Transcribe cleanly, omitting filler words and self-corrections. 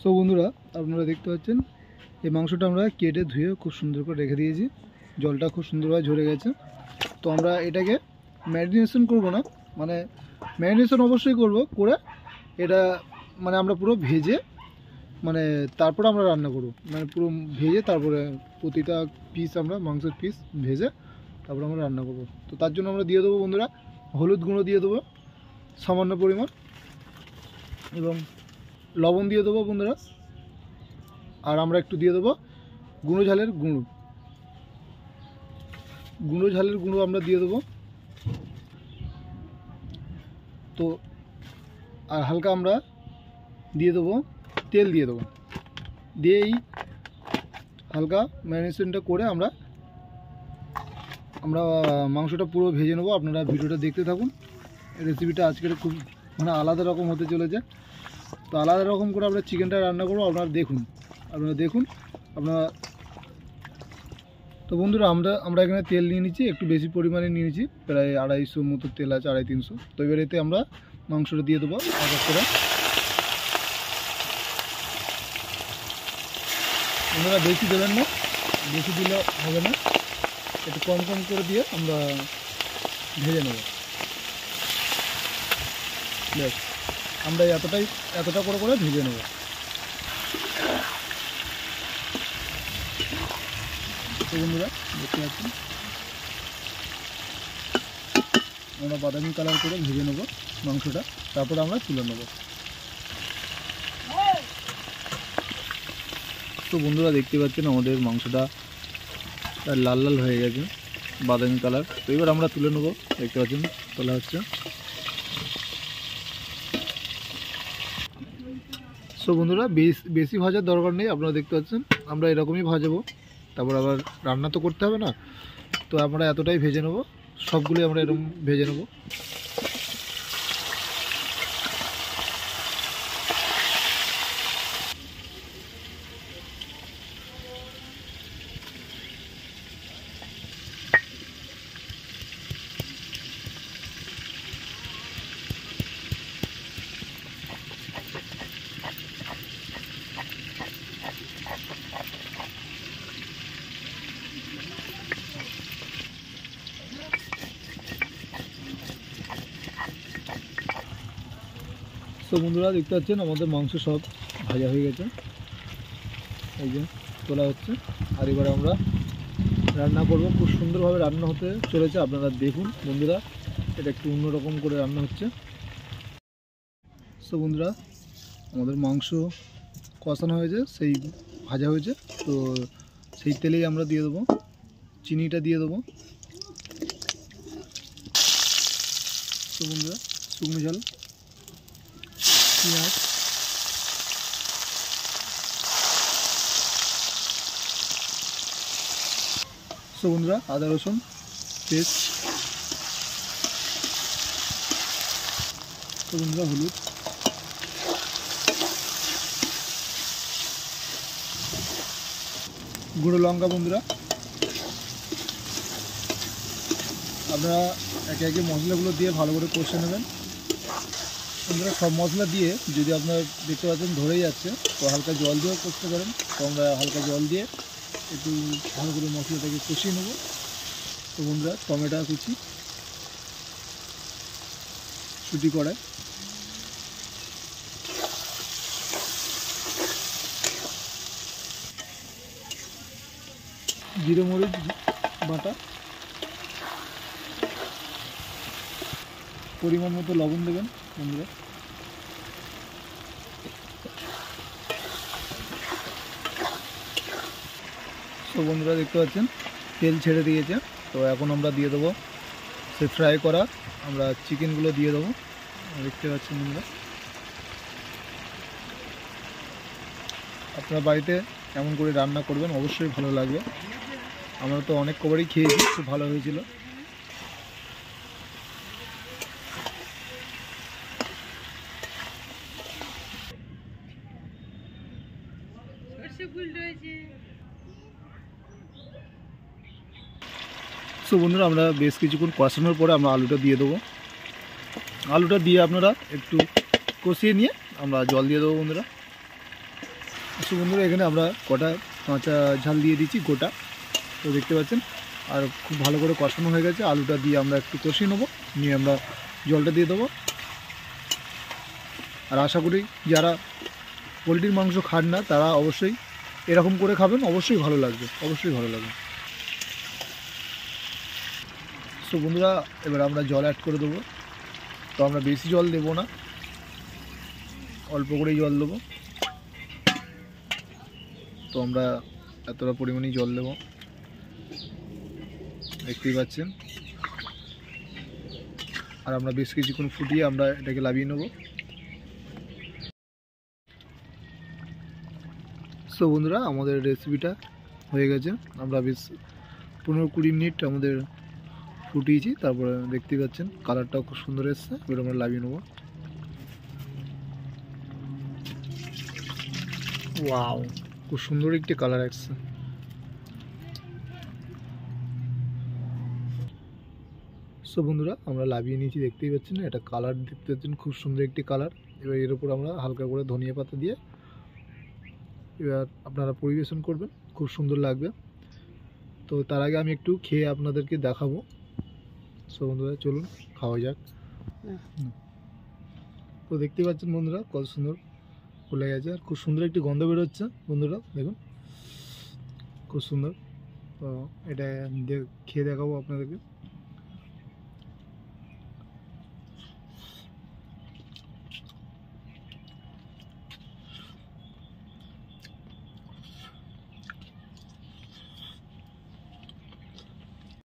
So বন্ধুরা, আপনারা দেখতে পাচ্ছেন এই মাংসটা আমরা কেটে ধুয়ে খুব সুন্দর করে রেখে দিয়েছি। জলটা খুব সুন্দরভাবে ঝরে গেছে। তো আমরা এটাকে ম্যারিনেশন করব না, মানে ম্যারিনেশন অবশ্যই করব, করে এটা মানে আমরা পুরো ভেজে মানে তারপরে আমরা রান্না করব, মানে পুরো ভেজে তারপরে প্রতিটা পিস আমরা মাংসের পিস ভেজে তারপরে আমরা রান্না করব। তো তার জন্য আমরা দিয়ে দেবো বন্ধুরা হলুদ গুঁড়ো দিয়ে দেবো সামান্য পরিমাণ, এবং লবণ দিয়ে দেবো বন্ধুরা, আর আমরা একটু দিয়ে দেবো গুঁড়ো ঝালের গুঁড়ো আমরা দিয়ে দেবো। তো আর হালকা আমরা দিয়ে দেবো তেল দিয়ে দেবো, দিয়েই হালকা ম্যারিনেশনটা করে আমরা মাংসটা পুরো ভেজে নেবো। আপনারা ভিডিওটা দেখতে থাকুন। রেসিপিটা আজকের খুব মানে আলাদা রকম হতে চলেছে। তো আলাদা রকম করে আমরা চিকেনটা রান্না করবো, আপনারা দেখুন। তো বন্ধুরা, আমরা এখানে তেল নিয়ে নিচ্ছি, একটু বেশি পরিমাণে নিয়ে নিচ্ছি, প্রায় 250 মতো তেল আছে, 250-300। তো এবার এতে আমরা মাংসটা দিয়ে দেবো এক এক করে। আপনারা বেশি দেবেন না, বেশি দিলে হবে না, একটু কম কম করে দিয়ে আমরা ভেজে নেব। ব্যাস, আমরা এতটা করে ভেজে নেব। তো বন্ধুরা দেখতে পাচ্ছেন আমরা বাদামি কালার করে ভেজে নেব মাংসটা, তারপরে আমরা তুলে নেব। তো বন্ধুরা দেখতে পাচ্ছেন আমাদের মাংসটা লাল লাল হয়ে গেছে, বাদামি কালার। তো এবার আমরা তুলে নেব, দেখতে পাচ্ছেন তোলা হচ্ছে। তো বন্ধুরা বেশি ভাজার দরকার নেই, আপনারা দেখতে পাচ্ছেন আমরা এরকমই ভাজাবো, তারপর আবার রান্না তো করতে হবে না। তো আমরা এতটাই ভেজে নেব, সবগুলোই আমরা এরকম ভেজে নেব। তো বন্ধুরা দেখতে পাচ্ছেন আমাদের মাংস সব ভাজা হয়ে গেছে, এই যে তোলা হচ্ছে। আর এবার আমরা রান্না করব, খুব সুন্দরভাবে রান্না হতে চলেছে। আপনারা দেখুন বন্ধুরা, এটা একটু অন্যরকম করে রান্না হচ্ছে। তো বন্ধুরা, আমাদের মাংস কষানো হয়েছে, সেই ভাজা হয়েছে। তো সেই তেলেই আমরা দিয়ে দেবো চিনিটা দিয়ে দেবো। তো বন্ধুরা, শুকনো ঝাল, পেঁয়াজ, তো বন্ধুরা আদা রসুন পেস্ট, তো বন্ধুরা হলুদ, গুঁড়ো লঙ্কা। বন্ধুরা আপনারা একে একে মশলাগুলো দিয়ে ভালো করে কষে নেবেন। বন্ধুরা সব মশলা দিয়ে যদি আপনারা দেখতে পাচ্ছেন ধরেই যাচ্ছে, তো হালকা জল দিয়েও করতে পারেন। তো আমরা হালকা জল দিয়ে একটু ভালো করে মশলাটাকে কষিয়ে নেব। তো বন্ধুরা টমেটো কুচি, ছুটি কড়াই, জিরে মরিচ বাটা, পরিমাণ মতো লবণ দেবেন বন্ধুরা। তো বন্ধুরা দেখতে পাচ্ছেন তেল ছেড়ে দিয়েছে। তো এখন আমরা দিয়ে দেবো সে ফ্রাই করা আমরা চিকেনগুলো দিয়ে দেবো, দেখতে পাচ্ছেন বন্ধুরা। আপনারা বাড়িতে এমন করে রান্না করবেন, অবশ্যই ভালো লাগবে। আমরা তো অনেক কবারই খেয়েছি, খুব ভালো হয়েছিল। সো বন্ধুরা, আমরা বেশ কিছুক্ষণ কষানোর পরে আমরা আলুটা দিয়ে দেবো। আলুটা দিয়ে আপনারা একটু কষিয়ে নিয়ে আমরা জল দিয়ে দেবো বন্ধুরা। তো বন্ধুরা এখানে আমরা কটা কাঁচা ঝাল দিয়ে দিচ্ছি গোটা, তো দেখতে পাচ্ছেন। আর খুব ভালো করে কষানো হয়ে গেছে, আলুটা দিয়ে আমরা একটু কষিয়ে নেবো, নিয়ে আমরা জলটা দিয়ে দেবো। আর আশা করি যারা পোলট্রির মাংস খান না তারা অবশ্যই এরকম করে খাবেন, অবশ্যই ভালো লাগবে, অবশ্যই ভালো লাগবে। সো বন্ধুরা এবার আমরা জল অ্যাড করে দেবো। তো আমরা বেশি জল দেবো না, অল্প করেই জল দেবো। তো আমরা এতটা পরিমাণেই জল দেবো, দেখতেই পাচ্ছেন। আর আমরা বেশ কিছুক্ষণ ফুটিয়ে আমরা এটাকে লাভিয়ে নেব। সো বন্ধুরা আমাদের রেসিপিটা হয়ে গেছে, আমরা বেশ 15-20 মিনিট আমাদের ফুটিয়েছি, তারপরে দেখতেই পাচ্ছেন কালারটাও খুব সুন্দর এসছে। এবার আমরা লাভিয়ে নেব। ওয়াও, খুব সুন্দর একটি কালার আসছে। সো বন্ধুরা আমরা লাভিয়ে নিয়েছি, দেখতেই পাচ্ছেন এটা কালার দেখতে পাচ্ছেন, খুব সুন্দর একটি কালার। এবার এর উপর আমরা হালকা করে ধনিয়া পাতা দিয়ে এবার আপনারা পরিবেশন করবেন, খুব সুন্দর লাগবে। তো তার আগে আমি একটু খেয়ে আপনাদেরকে দেখাবো। সো বন্ধুরা চলুন খাওয়া যাক। তো দেখতেই পাচ্ছেন বন্ধুরা কত সুন্দর ফুলে গেছে, আর খুব সুন্দর একটি গন্ধ বেরোচ্ছে বন্ধুরা, দেখুন খুব সুন্দর। তো এটা খেয়ে দেখাবো আপনাদেরকে।